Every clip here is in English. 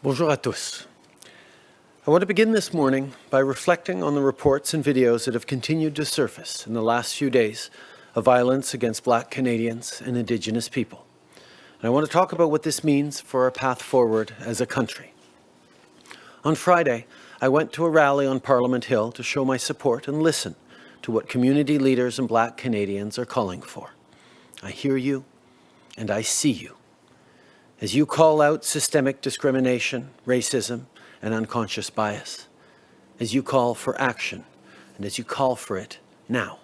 Bonjour à tous. I want to begin this morning by reflecting on the reports and videos that have continued to surface in the last few days of violence against Black Canadians and Indigenous people. And I want to talk about what this means for our path forward as a country. On Friday, I went to a rally on Parliament Hill to show my support and listen to what community leaders and Black Canadians are calling for. I hear you and I see you. As you call out systemic discrimination, racism, and unconscious bias, as you call for action, and as you call for it now.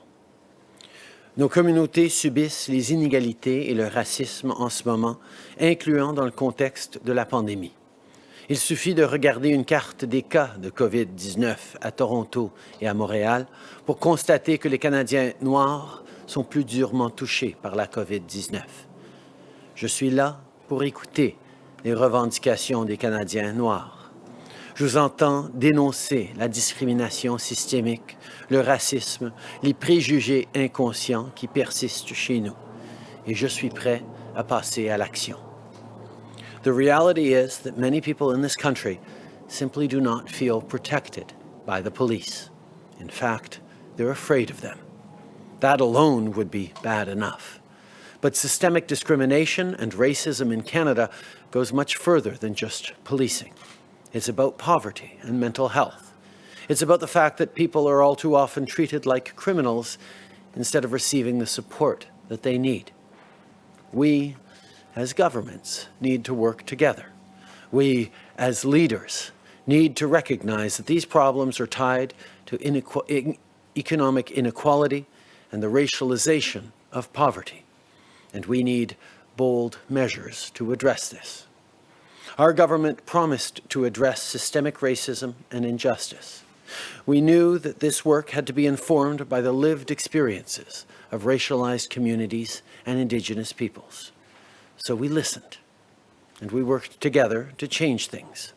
Nos communautés subissent les inégalités et le racisme en ce moment, incluant dans le contexte de la pandémie. Il suffit de regarder une carte des cas de COVID-19 à Toronto et à Montréal pour constater que les Canadiens noirs sont plus durement touchés par la COVID-19. Je suis là pour écouter les revendications des Canadiens noirs. Je vous entends dénoncer la discrimination systémique, le racisme, les préjugés inconscients qui persistent chez nous. Et je suis prêt à passer à l'action. The reality is that many people in this country simply do not feel protected by the police. In fact, they're afraid of them. That alone would be bad enough. But systemic discrimination and racism in Canada goes much further than just policing. It's about poverty and mental health. It's about the fact that people are all too often treated like criminals instead of receiving the support that they need. We, as governments, need to work together. We, as leaders, need to recognize that these problems are tied to economic inequality and the racialization of poverty. And we need bold measures to address this. Our government promised to address systemic racism and injustice. We knew that this work had to be informed by the lived experiences of racialized communities and Indigenous peoples. So we listened, and we worked together to change things.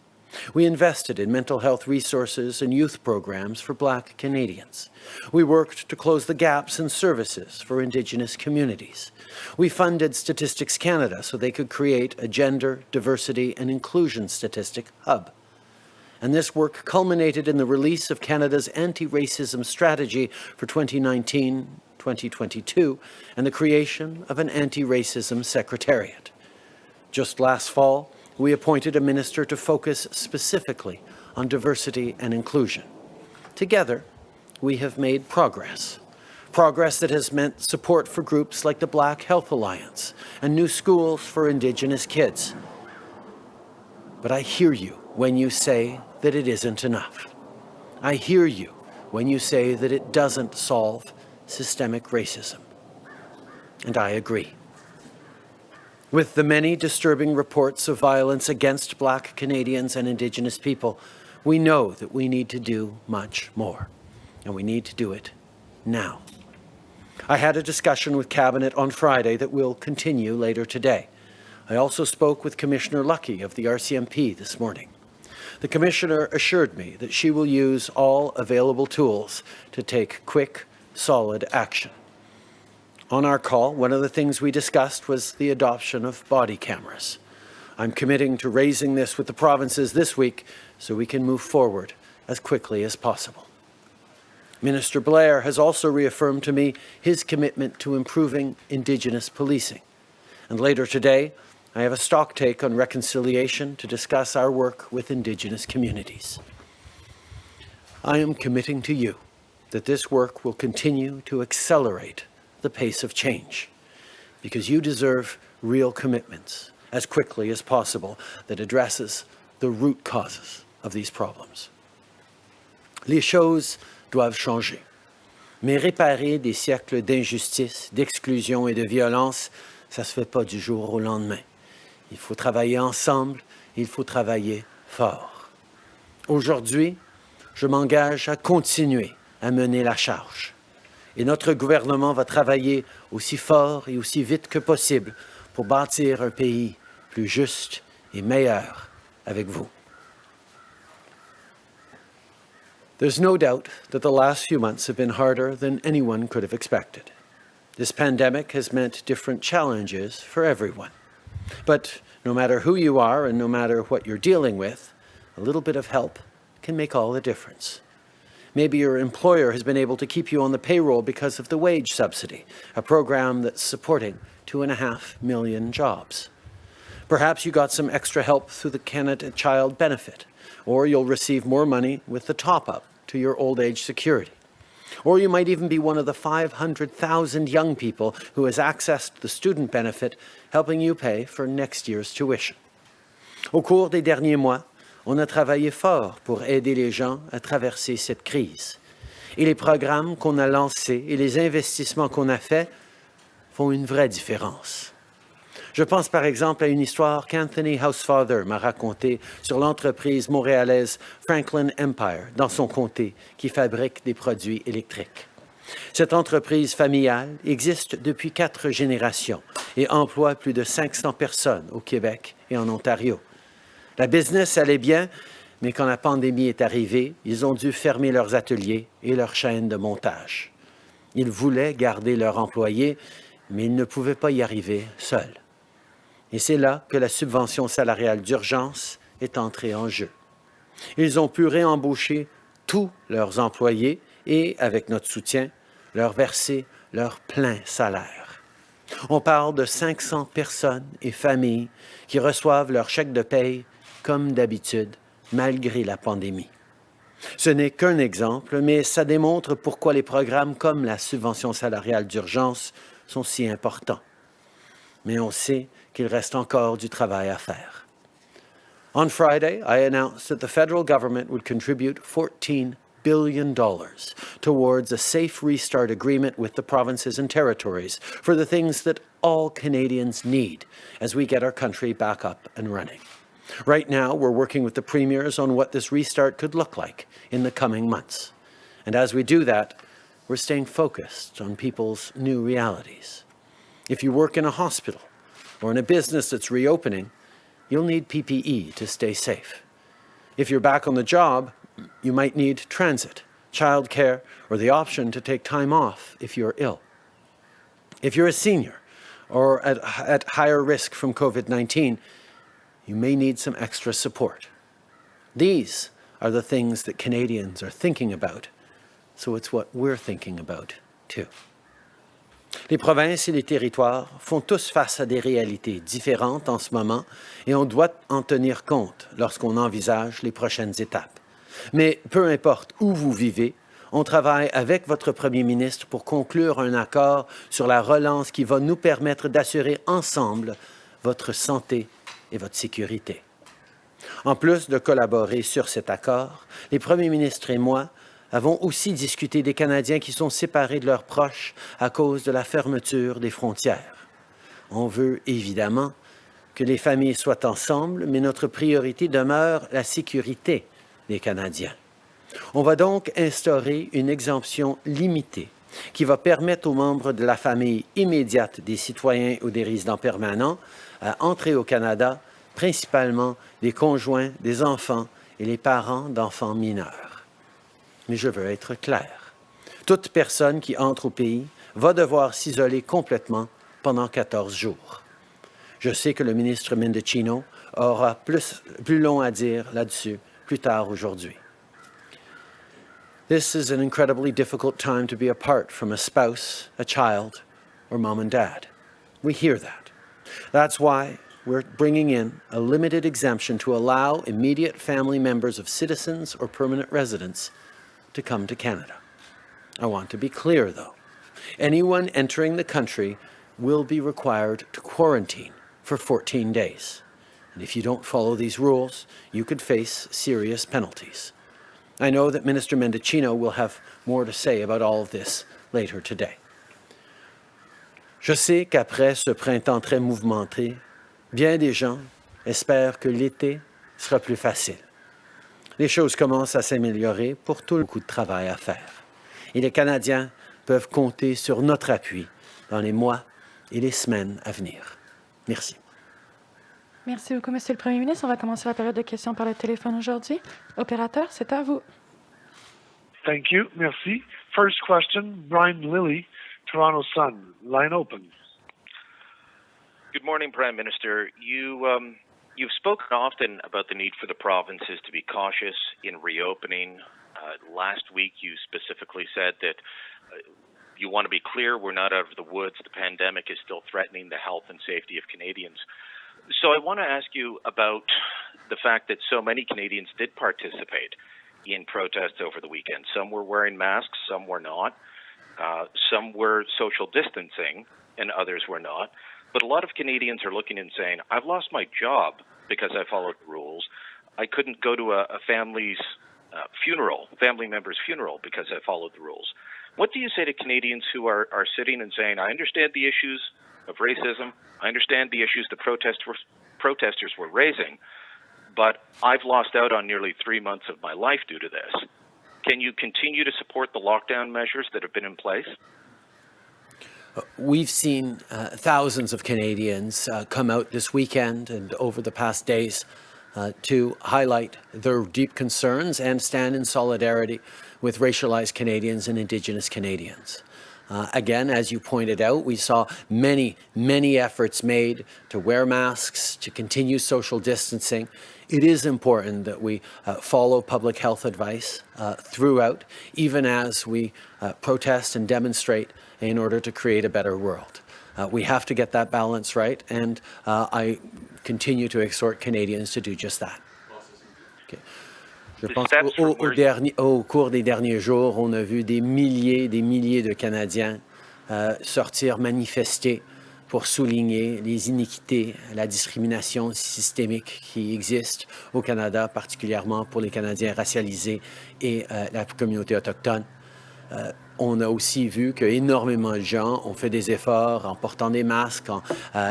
We invested in mental health resources and youth programs for Black Canadians. We worked to close the gaps in services for Indigenous communities. We funded Statistics Canada so they could create a gender, diversity, and inclusion statistic hub. And this work culminated in the release of Canada's anti-racism strategy for 2019-2022 and the creation of an anti-racism secretariat. Just last fall, we appointed a minister to focus specifically on diversity and inclusion. Together, we have made progress. Progress that has meant support for groups like the Black Health Alliance and new schools for Indigenous kids. But I hear you when you say that it isn't enough. I hear you when you say that it doesn't solve systemic racism. And I agree. With the many disturbing reports of violence against Black Canadians and Indigenous people, we know that we need to do much more, and we need to do it now. I had a discussion with Cabinet on Friday that will continue later today. I also spoke with Commissioner Lucky of the RCMP this morning. The Commissioner assured me that she will use all available tools to take quick, solid action. On our call, one of the things we discussed was the adoption of body cameras. I'm committing to raising this with the provinces this week so we can move forward as quickly as possible. Minister Blair has also reaffirmed to me his commitment to improving Indigenous policing. And later today, I have a stocktake on reconciliation to discuss our work with Indigenous communities. I am committing to you that this work will continue to accelerate the pace of change, because you deserve real commitments as quickly as possible that addresses the root causes of these problems. Les choses doivent changer, mais réparer des siècles d'injustice, d'exclusion et de violence, ça se fait pas du jour au lendemain. Il faut travailler ensemble, il faut travailler fort. Aujourd'hui, je m'engage à continuer à mener la charge. Et notre gouvernement va travailler aussi fort et aussi vite que possible pour bâtir un pays plus juste et meilleur avec vous. There's no doubt that the last few months have been harder than anyone could have expected. This pandemic has meant different challenges for everyone. But no matter who you are and no matter what you're dealing with, a little bit of help can make all the difference. Maybe your employer has been able to keep you on the payroll because of the wage subsidy, a program that's supporting 2.5 million jobs. Perhaps you got some extra help through the Canada Child Benefit, or you'll receive more money with the top-up to your old age security. Or you might even be one of the 500,000 young people who has accessed the student benefit, helping you pay for next year's tuition. Au cours des derniers mois, on a travaillé fort pour aider les gens à traverser cette crise. Et les programmes qu'on a lancés et les investissements qu'on a faits font une vraie différence. Je pense par exemple à une histoire qu'Anthony Housefather m'a racontée sur l'entreprise montréalaise Franklin Empire, dans son comté, qui fabrique des produits électriques. Cette entreprise familiale existe depuis 4 générations et emploie plus de 500 personnes au Québec et en Ontario. La business allait bien, mais quand la pandémie est arrivée, ils ont dû fermer leurs ateliers et leurs chaînes de montage. Ils voulaient garder leurs employés, mais ils ne pouvaient pas y arriver seuls. Et c'est là que la subvention salariale d'urgence est entrée en jeu. Ils ont pu réembaucher tous leurs employés et, avec notre soutien, leur verser leur plein salaire. On parle de 500 personnes et familles qui reçoivent leur chèque de paye comme d'habitude, malgré la pandémie. Ce n'est qu'un exemple, mais ça démontre pourquoi les programmes comme la subvention salariale d'urgence sont si importants. Mais on sait qu'il reste encore du travail à faire. On Friday, I announced that the federal government would contribute $14 billion towards a safe restart agreement with the provinces and territories for the things that all Canadians need as we get our country back up and running. Right now, we're working with the premiers on what this restart could look like in the coming months. And as we do that, we're staying focused on people's new realities. If you work in a hospital or in a business that's reopening, you'll need PPE to stay safe. If you're back on the job, you might need transit, childcare, or the option to take time off if you're ill. If you're a senior or at higher risk from COVID-19, you may need some extra support. These are the things that Canadians are thinking about, so it's what we're thinking about too. Les provinces et les territoires font tous face à des réalités différentes en ce moment et on doit en tenir compte lorsqu'on envisage les prochaines étapes. Mais peu importe où vous vivez, on travaille avec votre premier ministre pour conclure un accord sur la relance qui va nous permettre d'assurer ensemble votre santé et votre sécurité. En plus de collaborer sur cet accord, les premiers ministres et moi avons aussi discuté des Canadiens qui sont séparés de leurs proches à cause de la fermeture des frontières. On veut évidemment que les familles soient ensemble, mais notre priorité demeure la sécurité des Canadiens. On va donc instaurer une exemption limitée qui va permettre aux membres de la famille immédiate des citoyens ou des résidents permanents à entrer au Canada, principalement les conjoints des enfants et les parents d'enfants mineurs. Mais je veux être clair. Toute personne qui entre au pays va devoir s'isoler complètement pendant 14 jours. Je sais que le ministre Mendicino aura plus long à dire là-dessus plus tard aujourd'hui. This is an incredibly difficult time to be apart from a spouse, a child, or mom and dad. We hear that. That's why we're bringing in a limited exemption to allow immediate family members of citizens or permanent residents to come to Canada. I want to be clear, though. Anyone entering the country will be required to quarantine for 14 days. And if you don't follow these rules, you could face serious penalties. I know that Minister Mendicino will have more to say about all of this later today. Je sais qu'après ce printemps très mouvementé, bien des gens espèrent que l'été sera plus facile. Les choses commencent à s'améliorer pour tout le coup de travail à faire. Et les Canadiens peuvent compter sur notre appui dans les mois et les semaines à venir. Merci. Merci beaucoup, Monsieur le Premier ministre. On va commencer la période de questions par le téléphone aujourd'hui. Opérateur, c'est à vous. Thank you. Merci. First question, Brian Lilly, Toronto Sun. Line open. Good morning, Prime Minister. You've spoken often about the need for the provinces to be cautious in reopening. Last week, you specifically said that you want to be clear we're not out of the woods. The pandemic is still threatening the health and safety of Canadians. So I want to ask you about the fact that so many Canadians did participate in protests over the weekend. Some were wearing masks, some were not. Some were social distancing, and others were not. But a lot of Canadians are looking and saying, I've lost my job because I followed the rules. I couldn't go to a family member's funeral because I followed the rules. What do you say to Canadians who are sitting and saying, I understand the issues of racism, I understand the issues the protesters were raising, but I've lost out on nearly 3 months of my life due to this. Can you continue to support the lockdown measures that have been in place? We've seen thousands of Canadians come out this weekend and over the past days to highlight their deep concerns and stand in solidarity with racialized Canadians and Indigenous Canadians. Again, as you pointed out, we saw many efforts made to wear masks, to continue social distancing. It is important that we follow public health advice throughout, even as we protest and demonstrate in order to create a better world. We have to get that balance right, and I continue to exhort Canadians to do just that. Okay. Je pense qu'au cours des derniers jours, on a vu des milliers de Canadiens sortir manifester pour souligner les iniquités, la discrimination systémique qui existe au Canada, particulièrement pour les Canadiens racialisés et la communauté autochtone. On a aussi vu qu'énormément de gens ont fait des efforts en portant des masques, en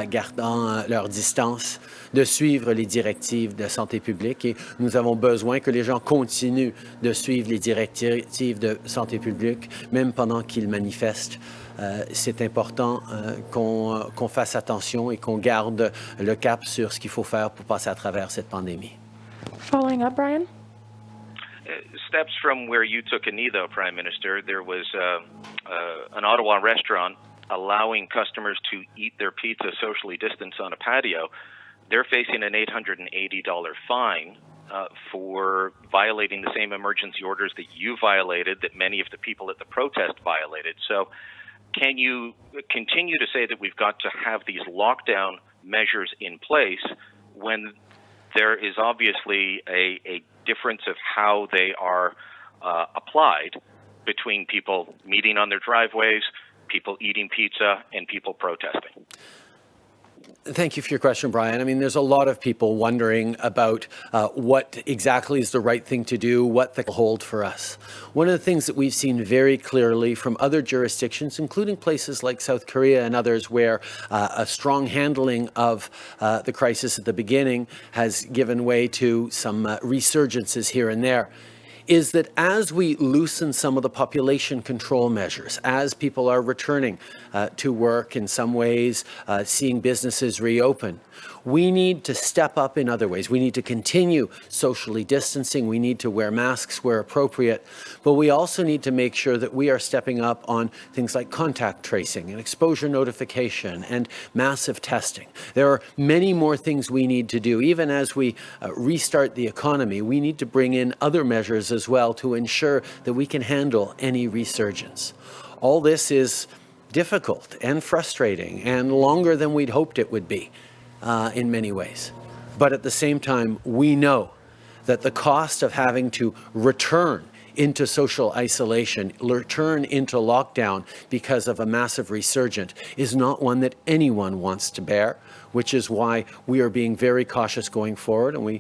gardant leur distance, de suivre les directives de santé publique. Et nous avons besoin que les gens continuent de suivre les directives de santé publique, même pendant qu'ils manifestent. C'est important qu'on fasse attention et qu'on garde le cap sur ce qu'il faut faire pour passer à travers cette pandémie. Following up, Brian? Steps from where you took a knee, though, Prime Minister, there was an Ottawa restaurant allowing customers to eat their pizza socially distanced on a patio. They're facing an $880 fine for violating the same emergency orders that you violated, that many of the people at the protest violated. So can you continue to say that we've got to have these lockdown measures in place when there is obviously a difference of how they are applied between people meeting on their driveways, people eating pizza, and people protesting? Thank you for your question, Brian. I mean, there's a lot of people wondering about what exactly is the right thing to do, what will hold for us. One of the things that we've seen very clearly from other jurisdictions, including places like South Korea and others, where a strong handling of the crisis at the beginning has given way to some resurgences here and there, is that as we loosen some of the population control measures, as people are returning to work in some ways, seeing businesses reopen, we need to step up in other ways. We need to continue socially distancing. We need to wear masks where appropriate. But we also need to make sure that we are stepping up on things like contact tracing and exposure notification and massive testing. There are many more things we need to do. Even as we restart the economy, we need to bring in other measures as well to ensure that we can handle any resurgence. All this is difficult and frustrating and longer than we'd hoped it would be. In many ways. But at the same time, we know that the cost of having to return into social isolation, return into lockdown because of a massive resurgence is not one that anyone wants to bear, which is why we are being very cautious going forward, and we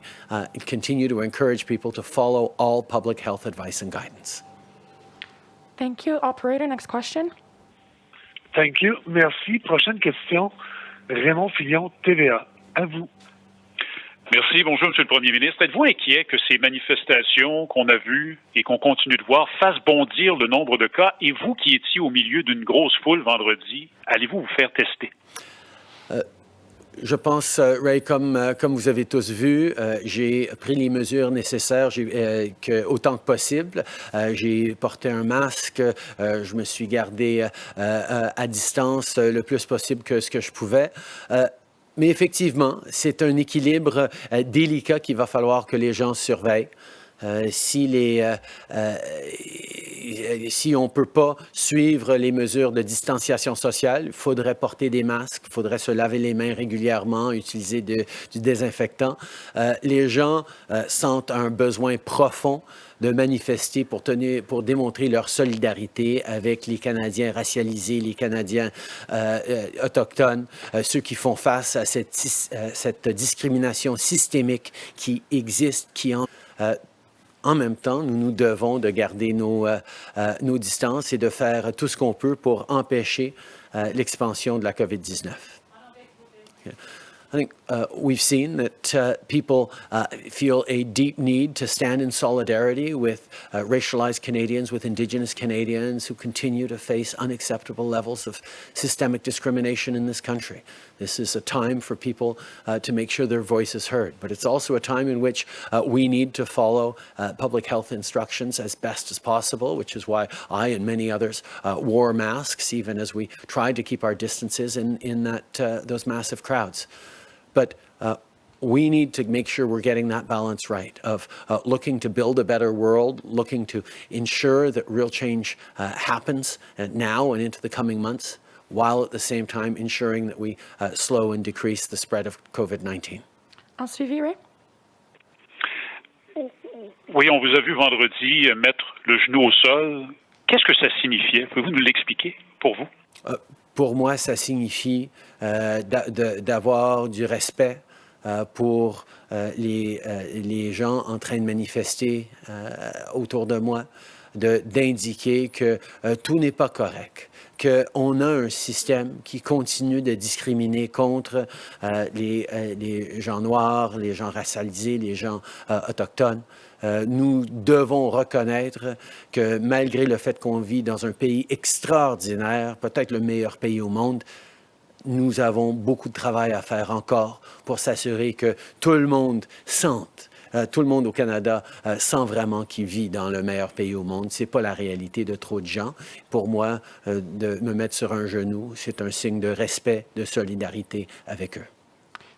continue to encourage people to follow all public health advice and guidance. Thank you. Operator, next question. Thank you. Merci. Prochaine question. Raymond Fillon, TVA. À vous. Merci. Bonjour, Monsieur le Premier ministre. Êtes-vous inquiet que ces manifestations qu'on a vues et qu'on continue de voir fassent bondir le nombre de cas? Et vous qui étiez au milieu d'une grosse foule vendredi, allez-vous vous faire tester? Je pense, Ray, comme vous avez tous vu, j'ai pris les mesures nécessaires autant que possible. J'ai porté un masque, je me suis gardé à distance le plus possible que ce que je pouvais. Mais effectivement, c'est un équilibre délicat qu'il va falloir que les gens surveillent. Si on ne peut pas suivre les mesures de distanciation sociale, il faudrait porter des masques, il faudrait se laver les mains régulièrement, utiliser du désinfectant. Les gens sentent un besoin profond de manifester pour démontrer leur solidarité avec les Canadiens racialisés, les Canadiens autochtones, ceux qui font face à cette discrimination systémique qui existe, en même temps, nous devons de garder nos distances et de faire tout ce qu'on peut pour empêcher l'expansion de la COVID-19. I think we've seen that people feel a deep need to stand in solidarity with racialized Canadians, with Indigenous Canadians who continue to face unacceptable levels of systemic discrimination in this country. This is a time for people to make sure their voice is heard, but it's also a time in which we need to follow public health instructions as best as possible, which is why I and many others wore masks, even as we tried to keep our distances in those massive crowds. But we need to make sure we're getting that balance right of looking to build a better world, looking to ensure that real change happens now and into the coming months, while at the same time ensuring that we slow and decrease the spread of COVID-19. En suivi, Ray? Oui, on vous a vu vendredi mettre le genou au sol. Qu'est-ce que ça signifiait? Pouvez-vous nous l'expliquer pour vous? Pour moi, ça signifie d'avoir du respect pour les gens en train de manifester autour de moi, d'indiquer que tout n'est pas correct, qu'on a un système qui continue de discriminer contre les gens noirs, les gens racialisés, les gens autochtones. Nous devons reconnaître que malgré le fait qu'on vit dans un pays extraordinaire, peut-être le meilleur pays au monde, nous avons beaucoup de travail à faire encore pour s'assurer que tout le monde sente, tout le monde au Canada sent vraiment qu'il vit dans le meilleur pays au monde. Ce n'est pas la réalité de trop de gens. Pour moi, de me mettre sur un genou, c'est un signe de respect, de solidarité avec eux.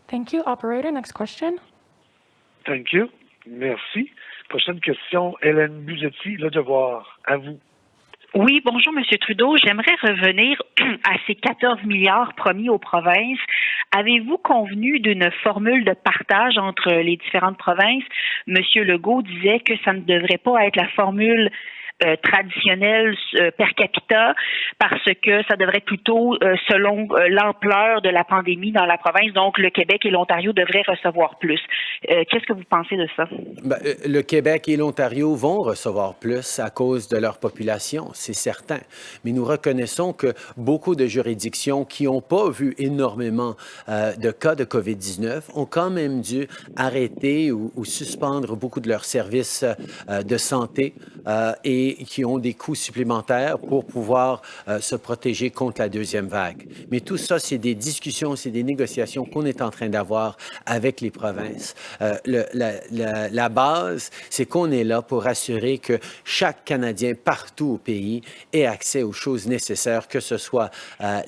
Thank you. Operator, next question. Thank you. Merci. Prochaine question, Hélène Buzetti, Le Devoir. À vous. Oui, bonjour, M. Trudeau. J'aimerais revenir à ces 14 milliards promis aux provinces. Avez-vous convenu d'une formule de partage entre les différentes provinces? M. Legault disait que ça ne devrait pas être la formule traditionnelle per capita parce que ça devrait être plutôt selon l'ampleur de la pandémie dans la province. Donc, le Québec et l'Ontario devraient recevoir plus. Qu'est-ce que vous pensez de ça? Le Québec et l'Ontario vont recevoir plus à cause de leur population, c'est certain. Mais nous reconnaissons que beaucoup de juridictions qui n'ont pas vu énormément de cas de COVID-19 ont quand même dû arrêter ou suspendre beaucoup de leurs services de santé et qui ont des coûts supplémentaires pour pouvoir se protéger contre la deuxième vague. Mais tout ça, c'est des discussions, c'est des négociations qu'on est en train d'avoir avec les provinces. La base, c'est qu'on est là pour assurer que chaque Canadien partout au pays ait accès aux choses nécessaires, que ce soit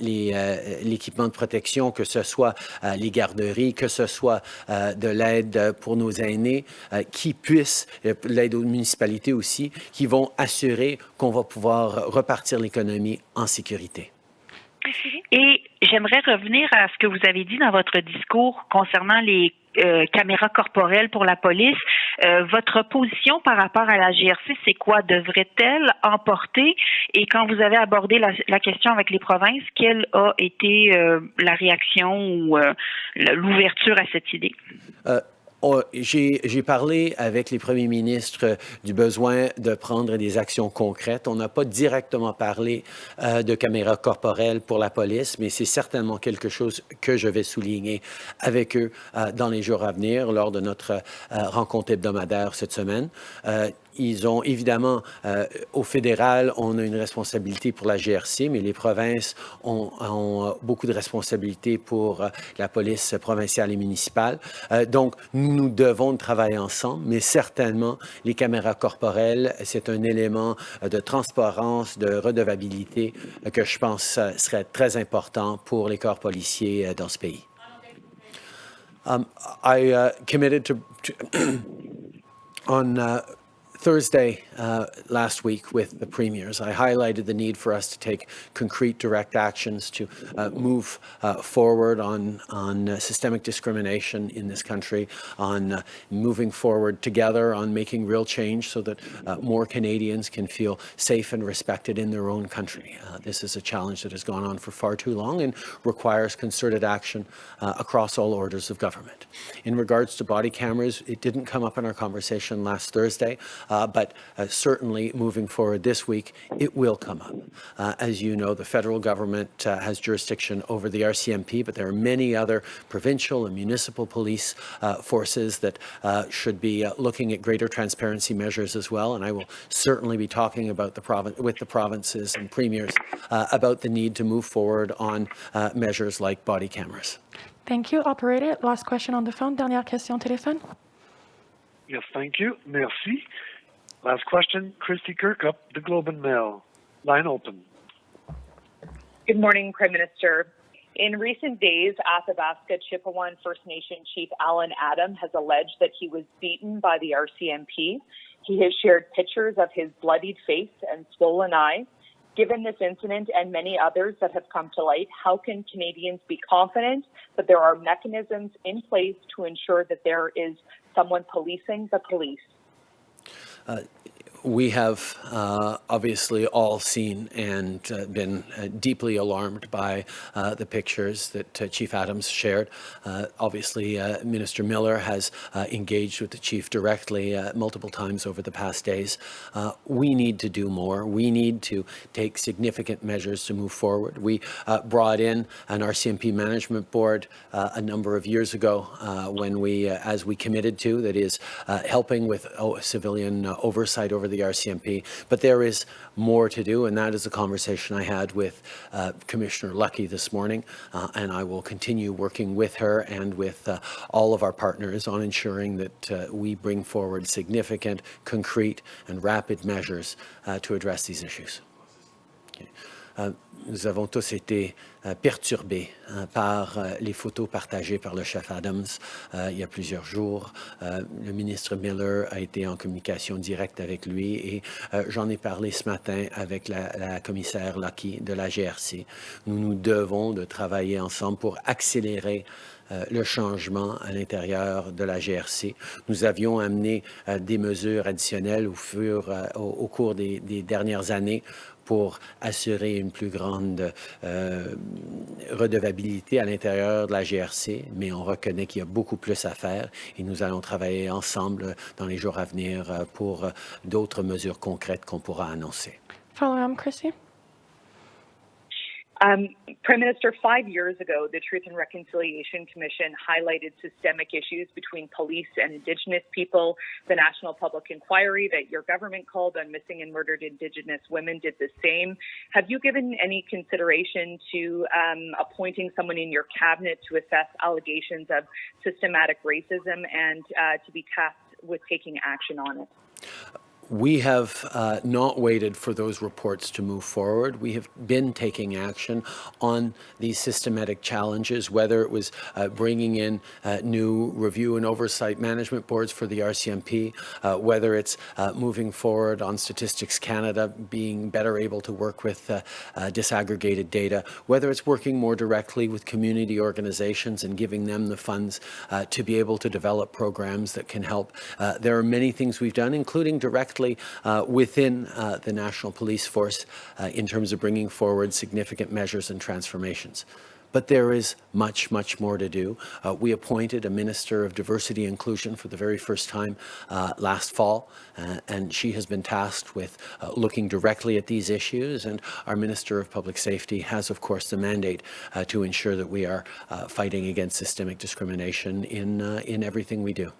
l'équipement de protection, que ce soit les garderies, que ce soit de l'aide pour nos aînés, qui puissent, l'aide aux municipalités aussi, qui vont assurer qu'on va pouvoir repartir l'économie en sécurité. Et j'aimerais revenir à ce que vous avez dit dans votre discours concernant les caméras corporelles pour la police. Votre position par rapport à la GRC, c'est quoi? Devrait-elle emporter? Et quand vous avez abordé la question avec les provinces, quelle a été la réaction ou l'ouverture à cette idée? J'ai parlé avec les premiers ministres du besoin de prendre des actions concrètes. On n'a pas directement parlé de caméras corporelles pour la police, mais c'est certainement quelque chose que je vais souligner avec eux dans les jours à venir lors de notre rencontre hebdomadaire cette semaine. Ils ont évidemment, au fédéral, on a une responsabilité pour la GRC, mais les provinces ont beaucoup de responsabilités pour la police provinciale et municipale. Donc, nous devons travailler ensemble, mais certainement, les caméras corporelles, c'est un élément de transparence, de redevabilité que je pense serait très important pour les corps policiers dans ce pays. I committed to on Thursday last week with the premiers, I highlighted the need for us to take concrete, direct actions to move forward on systemic discrimination in this country, on moving forward together on making real change so that more Canadians can feel safe and respected in their own country. This is a challenge that has gone on for far too long and requires concerted action across all orders of government. In regards to body cameras, it didn't come up in our conversation last Thursday. But certainly moving forward this week, it will come up. As you know, the federal government has jurisdiction over the RCMP, but there are many other provincial and municipal police forces that should be looking at greater transparency measures as well. And I will certainly be talking about with the provinces and premiers about the need to move forward on measures like body cameras. Thank you. Operator, last question on the phone. Dernière question au téléphone. Yes, thank you. Merci. Last question, Christy Kirkup, the Globe and Mail. Line open. Good morning, Prime Minister. In recent days, Athabasca Chippewa First Nation Chief Alan Adam has alleged that he was beaten by the RCMP. He has shared pictures of his bloodied face and swollen eye. Given this incident and many others that have come to light, how can Canadians be confident that there are mechanisms in place to ensure that there is someone policing the police? We have obviously all seen and been deeply alarmed by the pictures that Chief Adams shared. Obviously, Minister Miller has engaged with the Chief directly multiple times over the past days. We need to do more. We need to take significant measures to move forward. We brought in an RCMP management board a number of years ago when as we committed to, that is helping with civilian oversight over the RCMP, but there is more to do, and that is a conversation I had with Commissioner Lucky this morning, and I will continue working with her and with all of our partners on ensuring that we bring forward significant, concrete and rapid measures to address these issues. Okay. Nous avons tous été perturbés par les photos partagées par le chef Adams il y a plusieurs jours. Le ministre Miller a été en communication directe avec lui et j'en ai parlé ce matin avec la commissaire Lucky de la GRC. Nous devons de travailler ensemble pour accélérer le changement à l'intérieur de la GRC. Nous avions amené des mesures additionnelles au cours des dernières années pour assurer une plus grande redevabilité à l'intérieur de la GRC, mais on reconnaît qu'il y a beaucoup plus à faire et nous allons travailler ensemble dans les jours à venir pour d'autres mesures concrètes qu'on pourra annoncer. Follow-up, Chrissy. Prime Minister, 5 years ago, the Truth and Reconciliation Commission highlighted systemic issues between police and Indigenous people. The National Public Inquiry that your government called on missing and murdered Indigenous women did the same. Have you given any consideration to appointing someone in your cabinet to assess allegations of systematic racism and to be tasked with taking action on it? We have not waited for those reports to move forward. We have been taking action on these systematic challenges, whether it was bringing in new review and oversight management boards for the RCMP, whether it's moving forward on Statistics Canada, being better able to work with disaggregated data, whether it's working more directly with community organizations and giving them the funds to be able to develop programs that can help. There are many things we've done, including directly within the National Police Force in terms of bringing forward significant measures and transformations. But there is much, much more to do. We appointed a Minister of Diversity and Inclusion for the very first time last fall, and she has been tasked with looking directly at these issues. And our Minister of Public Safety has, of course, the mandate to ensure that we are fighting against systemic discrimination in everything we do.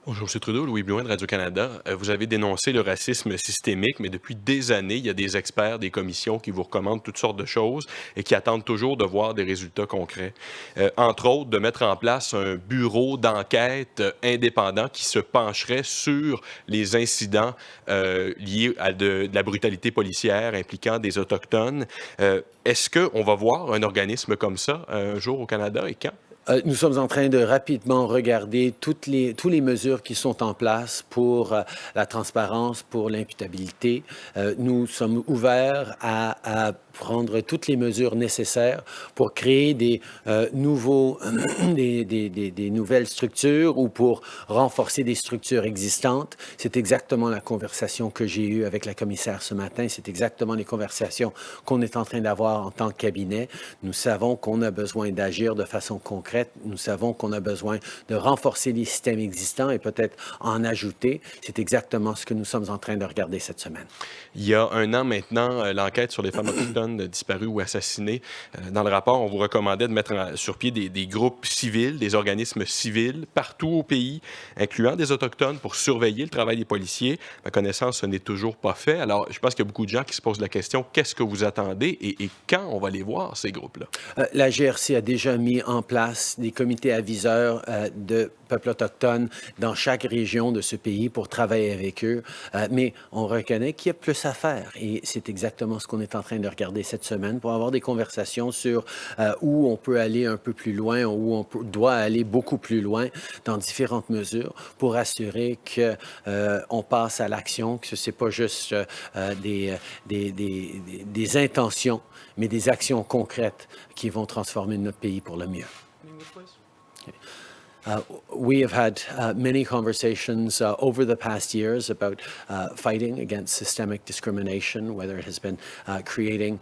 Bonjour, M. Trudeau, Louis Blouin de Radio-Canada. Vous avez dénoncé le racisme systémique, mais depuis des années, il y a des experts, des commissions qui vous recommandent toutes sortes de choses et qui attendent toujours de voir des résultats concrets. Entre autres, de mettre en place un bureau d'enquête indépendant qui se pencherait sur les incidents liés à de la brutalité policière impliquant des Autochtones. Est-ce qu'on va voir un organisme comme ça un jour au Canada et quand? Nous sommes en train de rapidement regarder tous les mesures qui sont en place pour la transparence, pour l'imputabilité. Nous sommes ouverts à prendre toutes les mesures nécessaires pour créer des nouvelles structures ou pour renforcer des structures existantes. C'est exactement la conversation que j'ai eue avec la commissaire ce matin. C'est exactement les conversations qu'on est en train d'avoir en tant que cabinet. Nous savons qu'on a besoin d'agir de façon concrète. Nous savons qu'on a besoin de renforcer les systèmes existants et peut-être en ajouter. C'est exactement ce que nous sommes en train de regarder cette semaine. Il y a un an maintenant, l'enquête sur les femmes autochtones disparues ou assassinées. Dans le rapport, on vous recommandait de mettre sur pied des groupes civils, des organismes civils partout au pays, incluant des Autochtones, pour surveiller le travail des policiers. À ma connaissance, ce n'est toujours pas fait. Alors, je pense qu'il y a beaucoup de gens qui se posent la question, qu'est-ce que vous attendez et quand on va les voir, ces groupes-là? La GRC a déjà mis en place des comités aviseurs de peuples autochtones dans chaque région de ce pays pour travailler avec eux. Mais on reconnaît qu'il y a plus à faire. Et c'est exactement ce qu'on est en train de regarder cette semaine pour avoir des conversations sur où on peut aller un peu plus loin, où on doit aller beaucoup plus loin dans différentes mesures pour assurer qu'on passe à l'action, que ce n'est pas juste des intentions, mais des actions concrètes qui vont transformer notre pays pour le mieux. We have had many conversations over the past years about fighting against systemic discrimination, whether it has been creating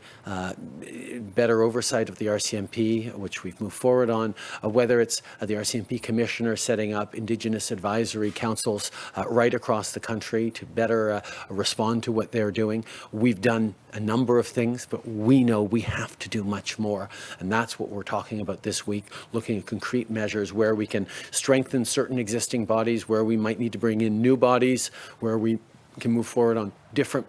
better oversight of the RCMP, which we've moved forward on, whether it's the RCMP commissioner setting up Indigenous advisory councils right across the country to better respond to what they're doing. We've done a number of things, but we know we have to do much more. And that's what we're talking about this week, looking at concrete measures where we can strengthen certain existing bodies, where we might need to bring in new bodies, where we can move forward on different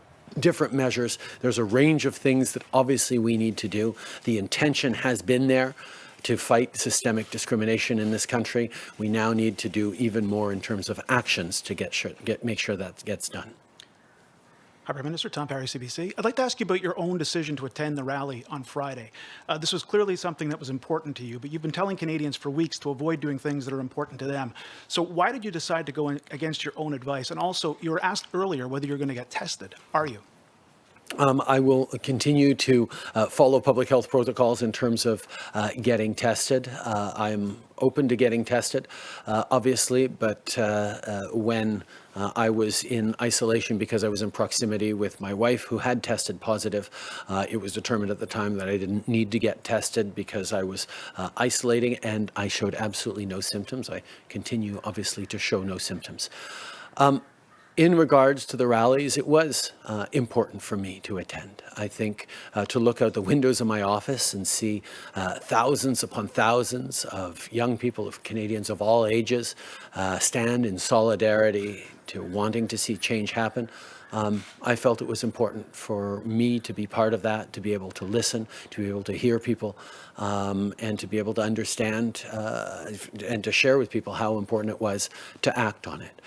measures. There's a range of things that obviously we need to do. The intention has been there to fight systemic discrimination in this country. We now need to do even more in terms of actions to make sure that gets done. Hi, Prime Minister. Tom Parry, CBC. I'd like to ask you about your own decision to attend the rally on Friday. This was clearly something that was important to you, but you've been telling Canadians for weeks to avoid doing things that are important to them. So why did you decide to go against your own advice? And also, you were asked earlier whether you're going to get tested. Are you? I will continue to follow public health protocols in terms of getting tested. I'm open to getting tested, obviously, but when I was in isolation because I was in proximity with my wife who had tested positive, it was determined at the time that I didn't need to get tested because I was isolating and I showed absolutely no symptoms. I continue, obviously, to show no symptoms. In regards to the rallies, it was important for me to attend. I think to look out the windows of my office and see thousands upon thousands of young people, of Canadians of all ages, stand in solidarity to wanting to see change happen. I felt it was important for me to be part of that, to be able to listen, to be able to hear people, and to be able to understand and to share with people how important it was to act on it.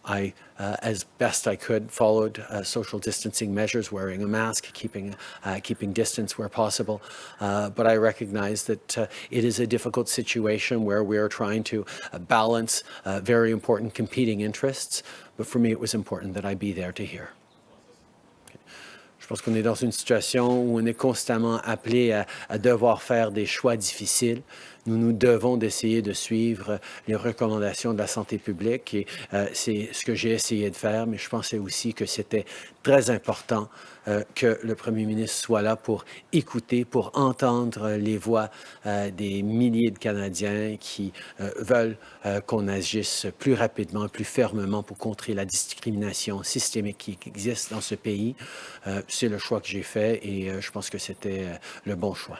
I, as best I could, followed social distancing measures, wearing a mask, keeping distance where possible. But I recognize that it is a difficult situation where we are trying to balance very important competing interests. But for me, it was important that I be there to hear. Je pense qu'on est dans une situation où on est constamment appelé à devoir faire des choix difficiles. Nous devons d'essayer de suivre les recommandations de la santé publique et c'est ce que j'ai essayé de faire, mais je pensais aussi que c'était très important que le premier ministre soit là pour écouter, pour entendre les voix des milliers de Canadiens qui veulent qu'on agisse plus rapidement, plus fermement pour contrer la discrimination systémique qui existe dans ce pays. C'est le choix que j'ai fait et je pense que c'était le bon choix.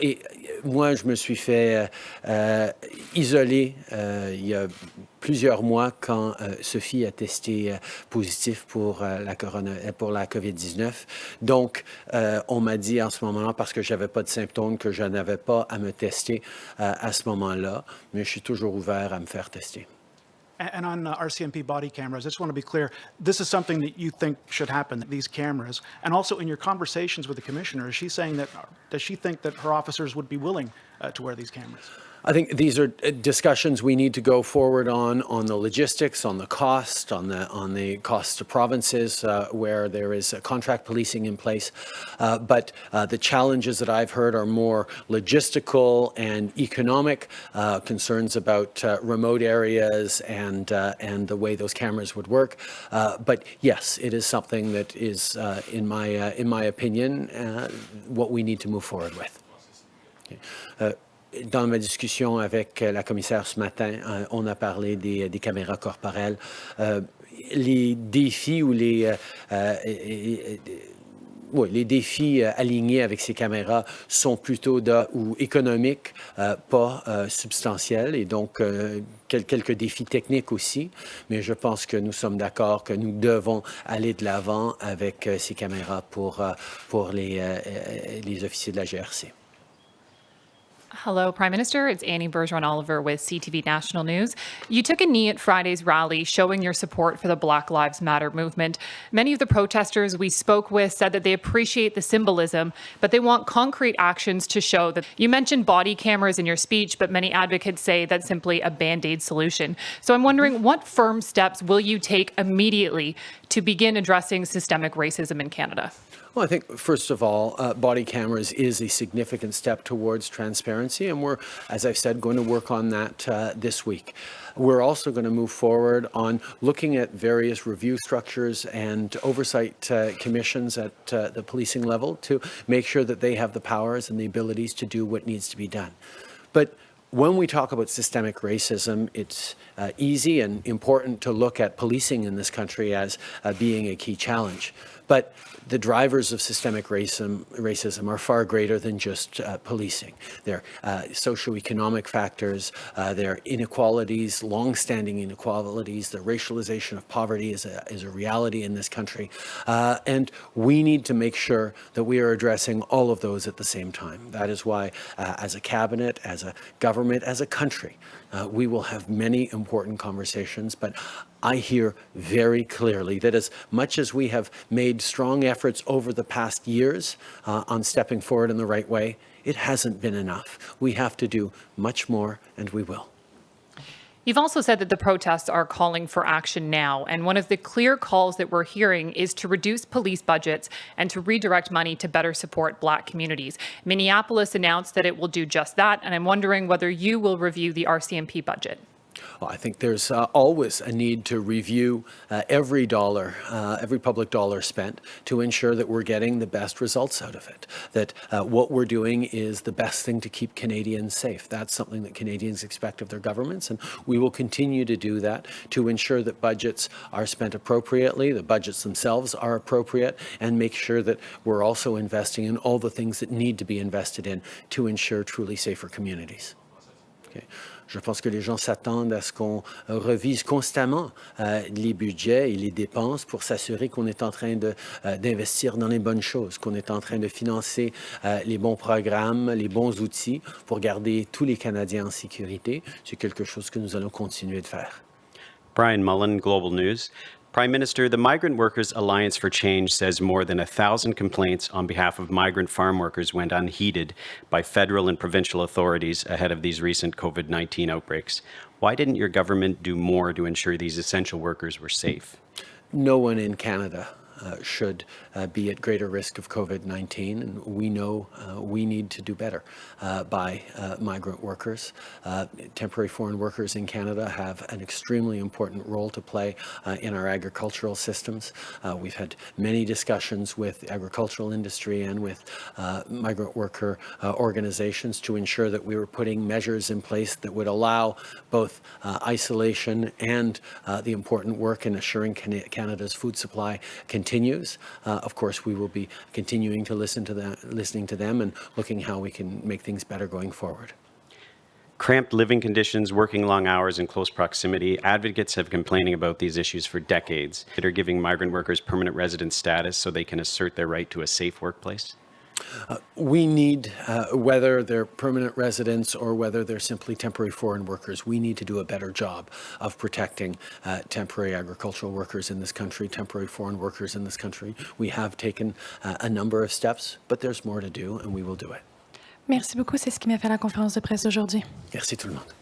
Et moi, je me suis fait isoler il y a plusieurs mois quand Sophie a testé positif pour la COVID-19. Donc, on m'a dit en ce moment-là, parce que je n'avais pas de symptômes, que je n'avais pas à me tester à ce moment-là. Mais je suis toujours ouvert à me faire tester. And on RCMP body cameras, I just want to be clear, this is something that you think should happen, these cameras. And also in your conversations with the commissioner, is she saying that, does she think that her officers would be willing to wear these cameras? I think these are discussions we need to go forward on the logistics, on the cost, on the cost to provinces where there is contract policing in place. But the challenges that I've heard are more logistical and economic concerns about remote areas and the way those cameras would work. But yes, it is something that is, in my opinion, what we need to move forward with. Okay. Dans ma discussion avec la commissaire ce matin, on a parlé des caméras corporelles. Les défis ou les défis alignés avec ces caméras sont plutôt économiques, pas substantiels, et donc quelques défis techniques aussi. Mais je pense que nous sommes d'accord que nous devons aller de l'avant avec ces caméras pour les officiers de la GRC. Hello, Prime Minister. It's Annie Bergeron-Oliver with CTV National News. You took a knee at Friday's rally, showing your support for the Black Lives Matter movement. Many of the protesters we spoke with said that they appreciate the symbolism, but they want concrete actions to show that. You mentioned body cameras in your speech, but many advocates say that's simply a Band-Aid solution. So I'm wondering, what firm steps will you take immediately to begin addressing systemic racism in Canada? Well, I think, first of all, body cameras is a significant step towards transparency, and we're, as I've said, going to work on that this week. We're also going to move forward on looking at various review structures and oversight commissions at the policing level to make sure that they have the powers and the abilities to do what needs to be done. But when we talk about systemic racism, it's easy and important to look at policing in this country as being a key challenge. But the drivers of systemic racism are far greater than just policing. They're socioeconomic factors, they're inequalities, long-standing inequalities. The racialization of poverty is a reality in this country. And we need to make sure that we are addressing all of those at the same time. That is why, as a cabinet, as a government, as a country, we will have many important conversations, but I hear very clearly that as much as we have made strong efforts over the past years on stepping forward in the right way, it hasn't been enough. We have to do much more, and we will. You've also said that the protests are calling for action now, and one of the clear calls that we're hearing is to reduce police budgets and to redirect money to better support Black communities. Minneapolis announced that it will do just that, and I'm wondering whether you will review the RCMP budget. Well, I think there's always a need to review every dollar, every public dollar spent to ensure that we're getting the best results out of it, that what we're doing is the best thing to keep Canadians safe. That's something that Canadians expect of their governments, and we will continue to do that to ensure that budgets are spent appropriately, the budgets themselves are appropriate, and make sure that we're also investing in all the things that need to be invested in to ensure truly safer communities. Okay. Je pense que les gens s'attendent à ce qu'on revise constamment les budgets et les dépenses pour s'assurer qu'on est en train d'investir dans les bonnes choses, qu'on est en train de financer les bons programmes, les bons outils pour garder tous les Canadiens en sécurité. C'est quelque chose que nous allons continuer de faire. Brian Mullen, Global News. Prime Minister, the Migrant Workers Alliance for Change says more than 1,000 complaints on behalf of migrant farm workers went unheeded by federal and provincial authorities ahead of these recent COVID-19 outbreaks. Why didn't your government do more to ensure these essential workers were safe? No one in Canada should be at greater risk of COVID-19, and we know we need to do better by migrant workers. Temporary foreign workers in Canada have an extremely important role to play in our agricultural systems. We've had many discussions with the agricultural industry and with migrant worker organizations to ensure that we were putting measures in place that would allow both isolation and the important work in assuring Canada's food supply continues. Of course, we will be continuing to listening to them and looking how we can make things better going forward. Cramped living conditions, working long hours, and close proximity. Advocates have been complaining about these issues for decades. That are giving migrant workers permanent resident status so they can assert their right to a safe workplace. We need, whether they're permanent residents or whether they're simply temporary foreign workers, we need to do a better job of protecting temporary agricultural workers in this country, temporary foreign workers in this country. We have taken a number of steps, but there's more to do, and we will do it. Merci beaucoup. C'est ce qui m'a fait la conférence de presse d'aujourd'hui. Merci tout le monde.